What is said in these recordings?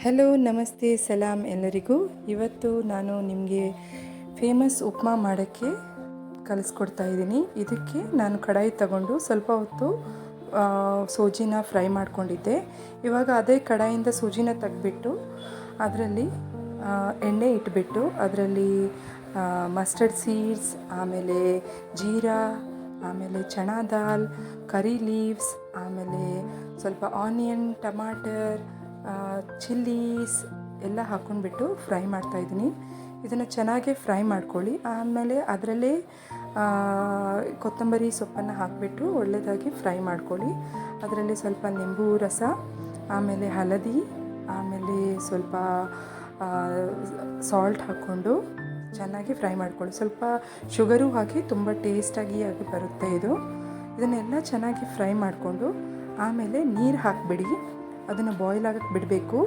Hello ನಮಸ್ತೆ ಸಲಾಮ್ ಎಲ್ಲರಿಗೂ. ಇವತ್ತು ನಾನು ನಿಮಗೆ ಫೇಮಸ್ ಉಪ್ಮಾ ಮಾಡೋಕ್ಕೆ ಕಲಿಸ್ಕೊಡ್ತಾ ಇದ್ದೀನಿ. ಇದಕ್ಕೆ ನಾನು ಕಡಾಯಿ ತಗೊಂಡು ಸ್ವಲ್ಪ ಹೊತ್ತು ಸೂಜಿನ ಫ್ರೈ ಮಾಡ್ಕೊಂಡಿದ್ದೆ. ಇವಾಗ ಅದೇ ಕಡಾಯಿಂದ ಸೂಜಿನ ತೆಗೆದ್ಬಿಟ್ಟು ಅದರಲ್ಲಿ ಎಣ್ಣೆ ಇಟ್ಬಿಟ್ಟು ಅದರಲ್ಲಿ ಮಸ್ಟರ್ಡ್ ಸೀಡ್ಸ್, ಆಮೇಲೆ ಜೀರಾ, ಆಮೇಲೆ ಚನಾ ದಾಲ್, ಕರಿ ಲೀವ್ಸ್, ಆಮೇಲೆ ಸ್ವಲ್ಪ ಆನಿಯನ್, ಟಮಾಟರ್, ಚಿಲ್ಲೀಸ್ ಎಲ್ಲ ಹಾಕ್ಕೊಂಡ್ಬಿಟ್ಟು ಫ್ರೈ ಮಾಡ್ತಾಯಿದ್ದೀನಿ. ಇದನ್ನು ಚೆನ್ನಾಗಿ ಫ್ರೈ ಮಾಡ್ಕೊಳ್ಳಿ. ಆಮೇಲೆ ಅದರಲ್ಲೇ ಕೊತ್ತಂಬರಿ ಸೊಪ್ಪನ್ನು ಹಾಕಿಬಿಟ್ಟು ಒಳ್ಳೆಯದಾಗಿ ಫ್ರೈ ಮಾಡ್ಕೊಳ್ಳಿ. ಅದರಲ್ಲಿ ಸ್ವಲ್ಪ ನಿಂಬು ರಸ, ಆಮೇಲೆ ಹಳದಿ, ಆಮೇಲೆ ಸ್ವಲ್ಪ ಸಾಲ್ಟ್ ಹಾಕ್ಕೊಂಡು ಚೆನ್ನಾಗಿ ಫ್ರೈ ಮಾಡ್ಕೊಳ್ಳಿ. ಸ್ವಲ್ಪ ಶುಗರು ಹಾಕಿ ತುಂಬ ಟೇಸ್ಟಾಗಿ ಬರುತ್ತೆ ಇದು. ಇದನ್ನೆಲ್ಲ ಚೆನ್ನಾಗಿ ಫ್ರೈ ಮಾಡಿಕೊಂಡು ಆಮೇಲೆ ನೀರು ಹಾಕಿಬಿಡಿ. ಅದನ್ನು ಬಾಯ್ಲ್ ಆಗಕ್ಕೆ ಬಿಡಬೇಕು.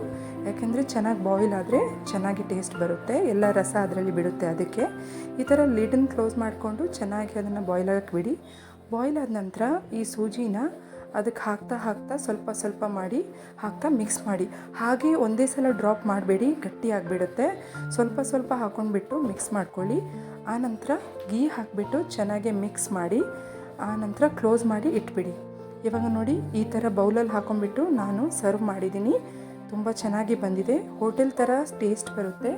ಯಾಕೆಂದರೆ ಚೆನ್ನಾಗಿ ಬಾಯ್ಲ್ ಆದರೆ ಚೆನ್ನಾಗಿ ಟೇಸ್ಟ್ ಬರುತ್ತೆ, ಎಲ್ಲ ರಸ ಅದರಲ್ಲಿ ಬಿಡುತ್ತೆ. ಅದಕ್ಕೆ ಈ ಥರ ಲಿಡನ್ನು ಕ್ಲೋಸ್ ಮಾಡಿಕೊಂಡು ಚೆನ್ನಾಗಿ ಅದನ್ನು ಬಾಯ್ಲ್ ಆಗಕ್ಕೆ ಬಿಡಿ. ಬಾಯ್ಲ್ ಆದ ನಂತರ ಈ ಸೂಜಿನ ಅದಕ್ಕೆ ಹಾಕ್ತಾ ಸ್ವಲ್ಪ ಸ್ವಲ್ಪ ಮಾಡಿ ಮಿಕ್ಸ್ ಮಾಡಿ. ಹಾಗೆ ಒಂದೇ ಸಲ ಡ್ರಾಪ್ ಮಾಡಬೇಡಿ, ಗಟ್ಟಿ ಆಗಿಬಿಡುತ್ತೆ. ಸ್ವಲ್ಪ ಸ್ವಲ್ಪ ಹಾಕ್ಕೊಂಡ್ಬಿಟ್ಟು ಮಿಕ್ಸ್ ಮಾಡ್ಕೊಳ್ಳಿ. ಆನಂತರ ಗೀ ಹಾಕಿಬಿಟ್ಟು ಚೆನ್ನಾಗಿ ಮಿಕ್ಸ್ ಮಾಡಿ ಆನಂತರ ಕ್ಲೋಸ್ ಮಾಡಿ ಇಟ್ಬಿಡಿ. ಇವಾಗ ನೋಡಿ, ಈ ಥರ ಬೌಲಲ್ಲಿ ಹಾಕೊಂಡ್ಬಿಟ್ಟು ನಾನು ಸರ್ವ್ ಮಾಡಿದ್ದೀನಿ. ತುಂಬ ಚೆನ್ನಾಗಿ ಬಂದಿದೆ. ಹೋಟೆಲ್ ಥರ ಟೇಸ್ಟ್ ಬರುತ್ತೆ.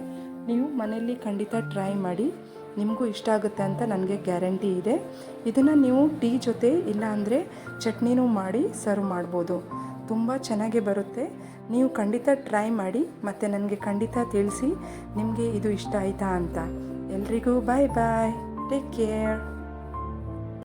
ನೀವು ಮನೆಯಲ್ಲಿ ಖಂಡಿತ ಟ್ರೈ ಮಾಡಿ, ನಿಮಗೂ ಇಷ್ಟ ಆಗುತ್ತೆ ಅಂತ ನನಗೆ ಗ್ಯಾರಂಟಿ ಇದೆ. ಇದನ್ನು ನೀವು ಟೀ ಜೊತೆ ಇಲ್ಲ ಅಂದರೆ ಚಟ್ನಿನೂ ಮಾಡಿ ಸರ್ವ್ ಮಾಡ್ಬೋದು. ತುಂಬ ಚೆನ್ನಾಗಿ ಬರುತ್ತೆ. ನೀವು ಖಂಡಿತ ಟ್ರೈ ಮಾಡಿ ಮತ್ತು ನನಗೆ ಖಂಡಿತ ತಿಳಿಸಿ ನಿಮಗೆ ಇದು ಇಷ್ಟ ಆಯಿತಾ ಅಂತ. ಎಲ್ರಿಗೂ ಬಾಯ್ ಬಾಯ್, ಟೇಕ್ ಕೇರ್.